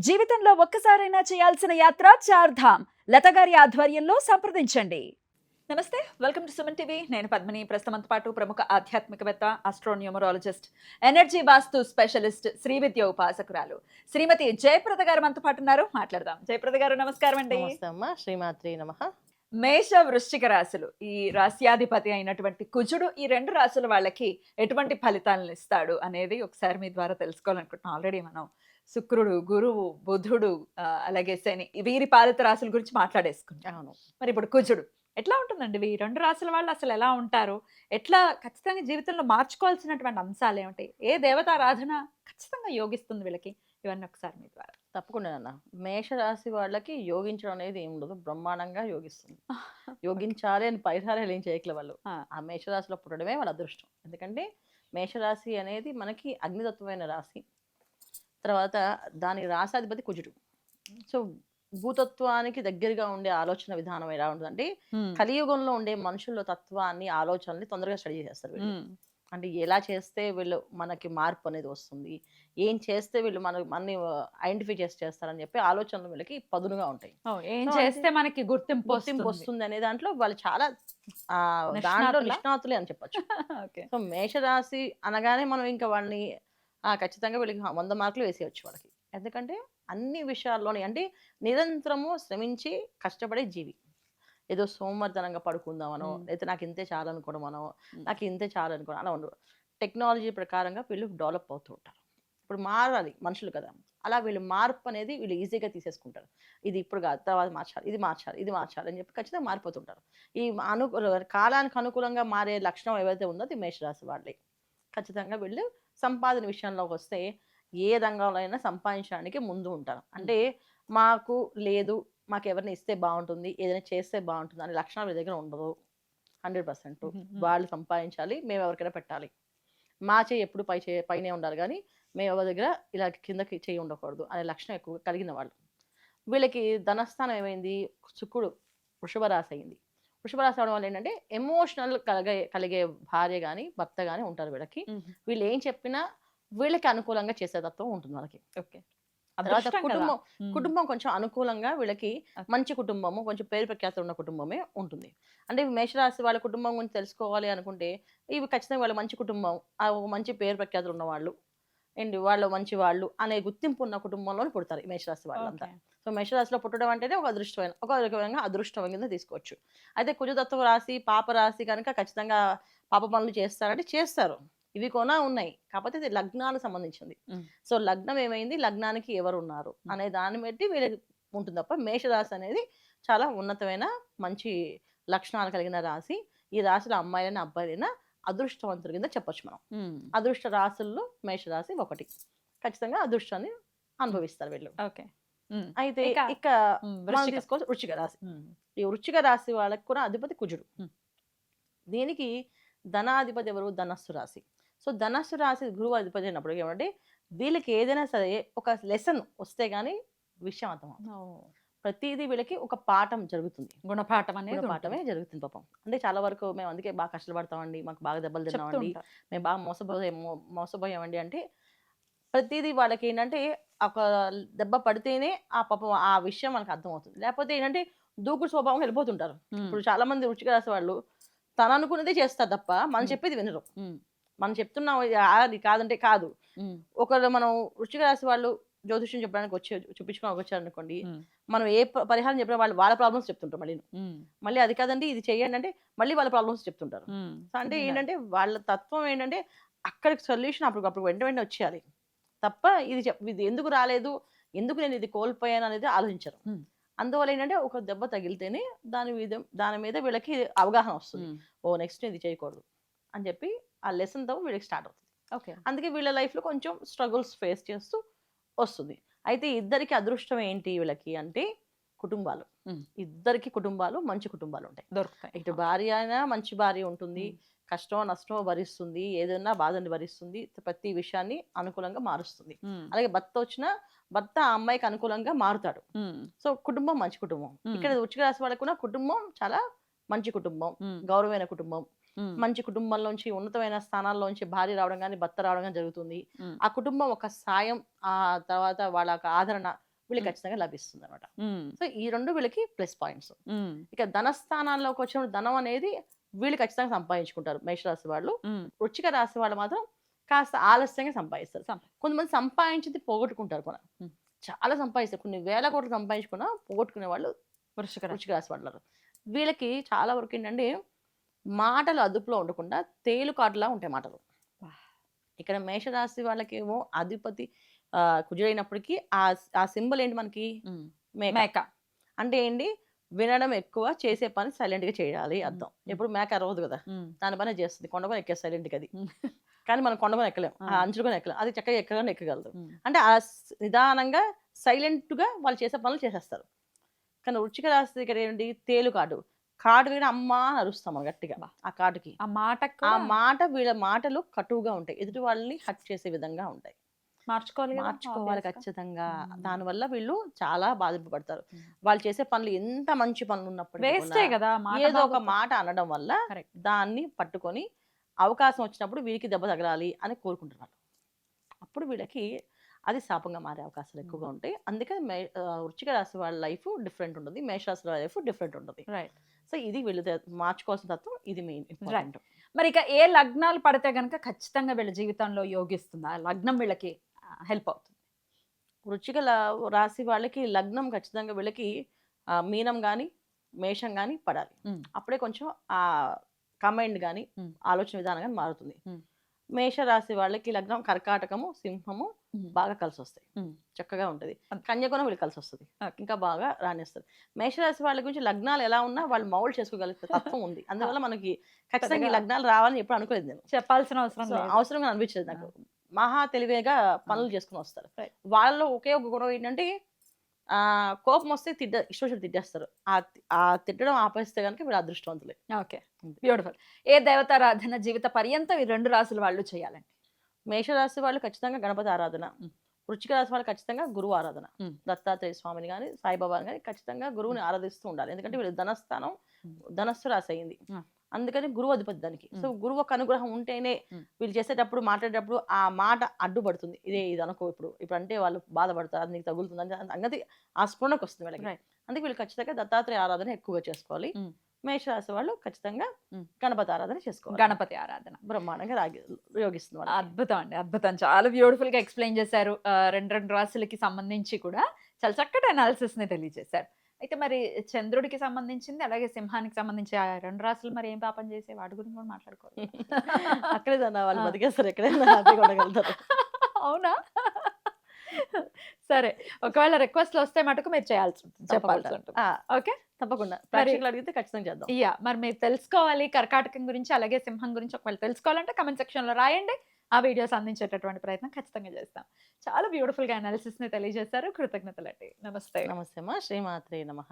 జీవితంలో ఒక్కసారైనా చేయాల్సిన యాత్ర చార్ధామ్ లత గారి ఆధ్వర్యంలో సంప్రదించండి. నమస్తే, వెల్కమ్ టు సుమన్ టీవీ. నేను పద్మిని. ప్రస్తుతంతో పాటు ప్రముఖ ఆధ్యాత్మికవేత్త, ఆస్ట్రోన్యూమరాలజిస్ట్, ఎనర్జీ వాస్తు స్పెషలిస్ట్, శ్రీ విద్య ఉపాసకురాలు శ్రీమతి జయప్రద గారు మనతో పాటు ఉన్నారు. మాట్లాడదాం. జయప్రద గారు నమస్కారం అండి. నమస్తే అమ్మ. శ్రీమాత్రి నమః. మేష వృశ్చిక రాశులు, ఈ రాశ్యాధిపతి అయినటువంటి కుజుడు ఈ రెండు రాశుల వాళ్ళకి ఎటువంటి ఫలితాలను ఇస్తాడు అనేది ఒకసారి మీ ద్వారా తెలుసుకోవాలనుకుంటున్నాం. ఆల్రెడీ మనం శుక్రుడు, గురువు, బుధుడు, అలాగే శని, వీరి పాలిత రాశుల గురించి మాట్లాడేసుకున్నాం. అవును. మరి ఇప్పుడు కుజుడు ఎట్లా ఉంటుందండి? ఈ రెండు రాశుల వాళ్ళు అసలు ఎలా ఉంటారు? ఎట్లా ఖచ్చితంగా జీవితంలో మార్చుకోవాల్సినటువంటి అంశాలు ఏమిటి? ఏ దేవతారాధన ఖచ్చితంగా యోగిస్తుంది వీళ్ళకి? ఇవన్నీ ఒకసారి మీ ద్వారా. తప్పకుండా అన్న. మేషరాశి వాళ్ళకి యోగించడం అనేది ఏమి ఉండదు, బ్రహ్మాండంగా యోగిస్తుంది. యోగించాలి అని పరిహారాలు ఏం చేయట్లే వాళ్ళు. ఆ మేషరాశిలో పుట్టడమే వాళ్ళ అదృష్టం. ఎందుకంటే మేషరాశి అనేది మనకి అగ్నితత్వమైన రాశి. తర్వాత దాని రాశాధిపతి కుజుడు. సో భూతత్వానికి దగ్గరగా ఉండే ఆలోచన విధానం ఎలా ఉంటుందంటే, కలియుగంలో ఉండే మనుషుల్లో తత్వాన్ని, ఆలోచనల్ని తొందరగా స్టడీ చేస్తారు వీళ్ళు. అంటే ఎలా చేస్తే వీళ్ళు మనకి మార్పు అనేది వస్తుంది, ఏం చేస్తే వీళ్ళు మనని ఐడెంటిఫై చేస్తారని చెప్పి ఆలోచనలు వీళ్ళకి పదునుగా ఉంటాయి. ఏం చేస్తే మనకి గుర్తింపు వస్తుంది అనే దాంట్లో వాళ్ళు చాలా దాంట్లో నిష్ణాతులే అని చెప్పొచ్చు. సో మేషరాశి అనగానే మనం ఇంకా వాళ్ళని ఖచ్చితంగా వీళ్ళకి 100 మార్కులు వేసేయచ్చు వాళ్ళకి. ఎందుకంటే అన్ని విషయాల్లోని అంటే నిరంతరము శ్రమించి కష్టపడే జీవి. ఏదో సోమర్ధనంగా పడుకుందామనో, లేకపోతే నాకు ఇంతే చాలనుకోవడమనో, నాకు ఇంతే చాలనుకోవడం అలా ఉండదు. టెక్నాలజీ ప్రకారంగా వీళ్ళు డెవలప్ అవుతూ ఉంటారు. ఇప్పుడు మారాలి మనుషులు కదా, అలా వీళ్ళు మార్పు అనేది వీళ్ళు ఈజీగా తీసేసుకుంటారు. ఇది ఇప్పుడు కాదు, తర్వాత మార్చాలి, ఇది మార్చాలి, ఇది మార్చాలి అని చెప్పి ఖచ్చితంగా మారిపోతుంటారు. ఈ కాలానికి అనుకూలంగా మారే లక్షణం ఏవైతే ఉందో అది మేషరాశి వాళ్ళే. ఖచ్చితంగా వీళ్ళు సంపాదన విషయంలోకి వస్తే ఏ రంగంలో అయినా సంపాదించడానికి ముందు ఉంటారు. అంటే మాకు లేదు, మాకు ఎవరిని ఇస్తే బాగుంటుంది, ఏదైనా చేస్తే బాగుంటుంది అనే లక్షణాలు వీళ్ళ దగ్గర ఉండదు. 100% వాళ్ళు సంపాదించాలి, మేము ఎవరికైనా పెట్టాలి. మా చేయి ఎప్పుడు పైనే ఉండాలి, కానీ మేము ఎవరి దగ్గర ఇలా కిందకి చేయి ఉండకూడదు అనే లక్షణం ఎక్కువ కలిగిన వాళ్ళు. వీళ్ళకి ధనస్థానం ఏమైంది? శుక్రుడు వృషభ రాశి అయింది. వృషభ రాశి అవడం వల్ల ఏంటంటే ఎమోషనల్ కలిగే భార్య కానీ భర్త కానీ ఉంటారు వీళ్ళకి. వీళ్ళు ఏం చెప్పినా వీళ్ళకి అనుకూలంగా చేసే తత్వం ఉంటుంది వాళ్ళకి. తర్వాత కుటుంబం కొంచెం అనుకూలంగా వీళ్ళకి మంచి కుటుంబము, కొంచెం పేరు ప్రఖ్యాతులు ఉన్న కుటుంబమే ఉంటుంది. అంటే మేషరాశి వాళ్ళ కుటుంబం గురించి తెలుసుకోవాలి అనుకుంటే ఇవి ఖచ్చితంగా వాళ్ళ మంచి కుటుంబం, మంచి పేరు ప్రఖ్యాతులు ఉన్న వాళ్ళు అండ్ వాళ్ళు మంచి వాళ్ళు అనే గుర్తింపు ఉన్న కుటుంబంలోనే పుడతారు ఈ మేషరాశి వాళ్ళంతా. సో మేషరాశిలో పుట్టడం అంటేనే ఒక రకమైన అదృష్టం కింద తీసుకోవచ్చు. అయితే కుజతత్వ రాశి, పాప రాశి కనుక ఖచ్చితంగా పాప పనులు చేస్తారంటే చేస్తారు. ఇవి కొనా ఉన్నాయి, కాకపోతే ఇది లగ్నాలకు సంబంధించింది. సో లగ్నం ఏమైంది, లగ్నానికి ఎవరు ఉన్నారు అనే దాన్ని బట్టి వీళ్ళకి ఉంటుంది తప్ప మేషరాశి అనేది చాలా ఉన్నతమైన మంచి లక్షణాలు కలిగిన రాశి. ఈ రాశిలో అమ్మాయిలైనా అబ్బాయిలైనా అదృష్టవంతుల కింద చెప్పొచ్చు మనం. అదృష్ట రాశుల్లో మేషరాశి ఒకటి. ఖచ్చితంగా అదృష్టాన్ని అనుభవిస్తారు వీళ్ళు. అయితే ఇక మనం తీసుకోవచ్చు వృశ్చిక రాశి. ఈ వృశ్చిక రాశి వాళ్ళకి కూడా అధిపతి కుజుడు. దీనికి ధనాధిపతి ఎవరు? ధనస్సు రాశి. సో ధనస్సు రాశి గురువు అధిపతి అయినప్పుడు ఏమంటే వీళ్ళకి ఏదైనా సరే ఒక లెసన్ వస్తే గానీ విషయం అర్థం. ప్రతిదీ వీళ్ళకి ఒక పాఠం జరుగుతుంది, పాఠమే జరుగుతుంది పాపం. అంటే చాలా వరకు మేము అందుకే బాగా కష్టపడతామండి, మాకు బాగా దెబ్బలు తిన్నామండి, మేము బాగా మోసపోయామండి అంటే ప్రతిదీ వాళ్ళకి ఏంటంటే ఒక దెబ్బ పడితేనే ఆ పాపం ఆ విషయం మనకు అర్థమవుతుంది. లేకపోతే ఏంటంటే దూకుడు స్వభావం వెళ్ళిపోతుంటారు. ఇప్పుడు చాలా మంది వృశ్చిక రాశి వాళ్ళు తను అనుకున్నదే చేస్తారు తప్ప మనం చెప్పేది వినరు. మనం చెప్తున్నాం అది కాదంటే కాదు. ఒకరు మనం వృశ్చిక రాశి వాళ్ళు జ్యోతిష్యం చెప్పడానికి చూపించుకోవడానికి వచ్చారనుకోండి, మనం ఏ పరిహారం చెప్పినా వాళ్ళ ప్రాబ్లమ్స్ చెప్తుంటారు. మళ్ళీ అది కాదండి ఇది చెయ్యండి అంటే మళ్ళీ వాళ్ళ ప్రాబ్లమ్స్ చెప్తుంటారు. సో అంటే ఏంటంటే వాళ్ళ తత్వం ఏంటంటే అక్కడికి సొల్యూషన్ అప్పుడు వెంటనే వచ్చేయాలి తప్ప ఇది ఎందుకు రాలేదు, ఎందుకు నేను ఇది కోల్పోయాను అనేది ఆలోచించరు. అందువల్ల ఏంటంటే ఒక దెబ్బ తగిలితేనే దాని మీద వీళ్ళకి అవగాహన వస్తుంది. ఓ నెక్స్ట్ ఇది చేయకూడదు అని చెప్పి ఆ లెసన్తో వీళ్ళకి స్టార్ట్ అవుతుంది. అందుకే వీళ్ళ లైఫ్లో కొంచెం స్ట్రగుల్స్ ఫేస్ చేస్తూ వస్తుంది. అయితే ఇద్దరికి అదృష్టం ఏంటి వీళ్ళకి అంటే కుటుంబాలు. ఇద్దరికి కుటుంబాలు మంచి కుటుంబాలు ఉంటాయి, దొరుకుతాయి. ఇటు భార్య అయినా మంచి భార్య ఉంటుంది, కష్టమో నష్టమో భరిస్తుంది, ఏదైనా బాధని భరిస్తుంది, ప్రతి విషయాన్ని అనుకూలంగా మారుస్తుంది. అలాగే భర్త ఆ అమ్మాయికి అనుకూలంగా మారుతాడు. సో కుటుంబం మంచి కుటుంబం. ఇక్కడ వృశ్చిక రాశి వాళ్ళకు కూడా కుటుంబం చాలా మంచి కుటుంబం, గౌరవమైన కుటుంబం. మంచి కుటుంబంలోంచి ఉన్నతమైన స్థానాల్లోంచి భార్య రావడం కానీ భర్త రావడం కానీ జరుగుతుంది. ఆ కుటుంబం ఒక సాయం, ఆ తర్వాత వాళ్ళ ఆదరణ వీళ్ళకి మ్. ఖచ్చితంగా లభిస్తుంది అనమాట. సో ఈ రెండు వీళ్ళకి ప్లస్ పాయింట్స్. ఇక ధనస్థానాల్లోకి వచ్చినప్పుడు ధనం అనేది వీళ్ళు ఖచ్చితంగా సంపాదించుకుంటారు మేషరాశి వాళ్ళు. వృశ్చిక రాశి వాళ్ళు మాత్రం కాస్త ఆలస్యంగా సంపాదిస్తారు. కొంతమంది సంపాదించింది పోగొట్టుకుంటారు కూడా. చాలా సంపాదిస్తారు, కొన్ని వేల కోట్లు సంపాదించుకున్నా పోగొట్టుకునే వాళ్ళు వృశ్చిక రాశి వాళ్ళు. వీళ్ళకి చాలా వరకు ఏంటంటే మాటలు అదుపులో ఉండకుండా తేలుకాటులా ఉంటాయి మాటలు. ఇక్కడ మేషరాశి వాళ్ళకేమో అధిపతి కుజుడైనప్పటికీ ఆ సింబల్ ఏంటి మనకి, మేక. అంటే ఏంటి, వినడం ఎక్కువ, చేసే పని సైలెంట్ గా చేయాలి అర్థం. ఎప్పుడు మేక అరవదు కదా, దాని పని చేస్తుంది, కొండకొని ఎక్కే సైలెంట్ గా అది. కానీ మనం కొండకొని ఎక్కలేం, అంచుకొని ఎక్కలేం, అది చక్కగా ఎక్కగానే ఎక్కగలదు. అంటే ఆ నిదానంగా సైలెంట్ గా వాళ్ళు చేసే పనులు చేసేస్తారు. కానీ వృశ్చిక రాశి దగ్గర ఏంటి, తేలుకాటు. కాటు విని అమ్మ అని అరుస్తాం మనం గట్టిగా. ఆ కాటుకి ఆ మాట వీళ్ళ మాటలు కటువుగా ఉంటాయి, ఎదుటి వాళ్ళని హట్ చేసే విధంగా ఉంటాయి. మార్చుకోవాలి ఖచ్చితంగా. దానివల్ల వీళ్ళు చాలా బాధింపబడతారు. వాళ్ళు చేసే పనులు ఎంత మంచి పనులు ఉన్నప్పుడు ఏదో ఒక మాట అనడం వల్ల దాన్ని పట్టుకొని అవకాశం వచ్చినప్పుడు వీరికి దెబ్బ తగలాలి అని కోరుకుంటున్నారు. అప్పుడు వీళ్ళకి అది శాపంగా మారే అవకాశాలు ఎక్కువగా ఉంటాయి. అందుకని వృశ్చిక రాశి వాళ్ళ లైఫ్ డిఫరెంట్ ఉంటుంది, మేషరాశి వాళ్ళ లైఫ్ డిఫరెంట్ ఉంటుంది. సో ఇది వీళ్ళు మార్చుకోవాల్సిన తత్వం, ఇది మెయిన్ ఇంపార్టెంట్. మరి ఇక ఏ లగ్నాలు పడితే గనక ఖచ్చితంగా వీళ్ళ జీవితంలో యోగిస్తుందా, లగ్నం వీళ్ళకి హెల్ప్ అవుతుంది? వృశ్చిక రాశి వాళ్ళకి లగ్నం ఖచ్చితంగా వీళ్ళకి మీనం కానీ మేషం కానీ పడాలి. అప్పుడే కొంచెం ఆ కమైండ్ కానీ ఆలోచన విధానం కానీ మారుతుంది. మేష రాశి వాళ్ళకి లగ్నం కర్కాటకము సింహము బాగా కలిసి వస్తాయి, చక్కగా ఉంటది. కన్యకున వీళ్ళు కలిసి వస్తుంది, ఇంకా బాగా రాణిస్తారు. మేషరాశి వాళ్ళ గురించి లగ్నాలు ఎలా ఉన్నా వాళ్ళు మౌల్డ్ చేసుకోగలిగే తత్వం ఉంది. అందువల్ల మనకి ఖచ్చితంగా ఈ లగ్నాలు రావాలని ఎప్పుడు అనుకోలేదు, నేను చెప్పాల్సిన అవసరంగా అనిపించలేదు నాకు. మహా తెలివిగా పనులు చేసుకుని వస్తారు. వాళ్ళలో ఒకే ఒక గొడవ ఏంటంటే కోపం వస్తే ఇష్టం తిట్టేస్తారు. ఆ తిట్టడం ఆపేస్తే కనుక వీళ్ళు అదృష్టవంతులే. Okay, beautiful. ఏ దేవతారాధన జీవిత పర్యంతం ఈ రెండు రాశుల వాళ్ళు చేయాలండి? మేషరాశి వాళ్ళు ఖచ్చితంగా గణపతి ఆరాధన, వృశ్చిక రాశి వాళ్ళు ఖచ్చితంగా గురువు ఆరాధన. దత్తాత్రేయ స్వామిని కానీ సాయిబాబాని కానీ ఖచ్చితంగా గురువుని ఆరాధిస్తూ ఉండాలి. ఎందుకంటే వీళ్ళు ధనస్థానం ధనస్సు రాశి అయింది, అందుకని గురువు అధిపతి దానికి. సో గురువు ఒక అనుగ్రహం ఉంటేనే వీళ్ళు చేసేటప్పుడు మాట్లాడేటప్పుడు ఆ మాట అడ్డుపడుతుంది. ఇది అనుకో, ఇప్పుడు అంటే వాళ్ళు బాధపడతారు, అది నీకు తగులుతుంది అని అంగతి ఆ స్ఫురణకు వస్తుంది వీళ్ళకి. అందుకే వీళ్ళు ఖచ్చితంగా దత్తాత్రేయ ఆరాధన ఎక్కువగా చేసుకోవాలి. మేషరాశి వాళ్ళు ఖచ్చితంగా గణపతి ఆరాధన చేసుకోవాలి. గణపతి ఆరాధన బ్రహ్మాండంగా యోగిస్తున్నారు. అద్భుతం అండి, అద్భుతం. చాలా బ్యూటిఫుల్ గా ఎక్స్ప్లెయిన్ చేశారు. రెండు రాశులకి సంబంధించి కూడా చాలా చక్కటి అనాలిసిస్ ని తెలియజేశారు. అయితే మరి చంద్రుడికి సంబంధించింది, అలాగే సింహానికి సంబంధించి ఆ రెండు రాశులు మరి ఏం పాపం చేసే, వాటి గురించి కూడా మాట్లాడుకోవాలి. అక్కడే వాళ్ళు బతికేస్తారు, ఎక్కడైనా. అవునా? సరే, ఒకవేళ రిక్వెస్ట్లు వస్తే మటుకు మీరు చేయాల్సి ఉంటుంది, చెప్పాల్సి ఉంటుంది. ఓకే, తప్పకుండా ప్రేక్షకులు అడిగితే ఖచ్చితంగా చేద్దాం. మరి మీరు తెలుసుకోవాలి కర్కాటకం గురించి, అలాగే సింహం గురించి ఒకవేళ తెలుసుకోవాలంటే కమెంట్ సెక్షన్ లో రాయండి. ఆ వీడియోస్ అందించేటటువంటి ప్రయత్నం ఖచ్చితంగా చేస్తాం. చాలా బ్యూటిఫుల్ గా అనాలిసిస్ ని తెలియజేశారు. కృతజ్ఞతలండి. నమస్తే. నమస్తే అమ్మా. శ్రీమాత్రే నమః.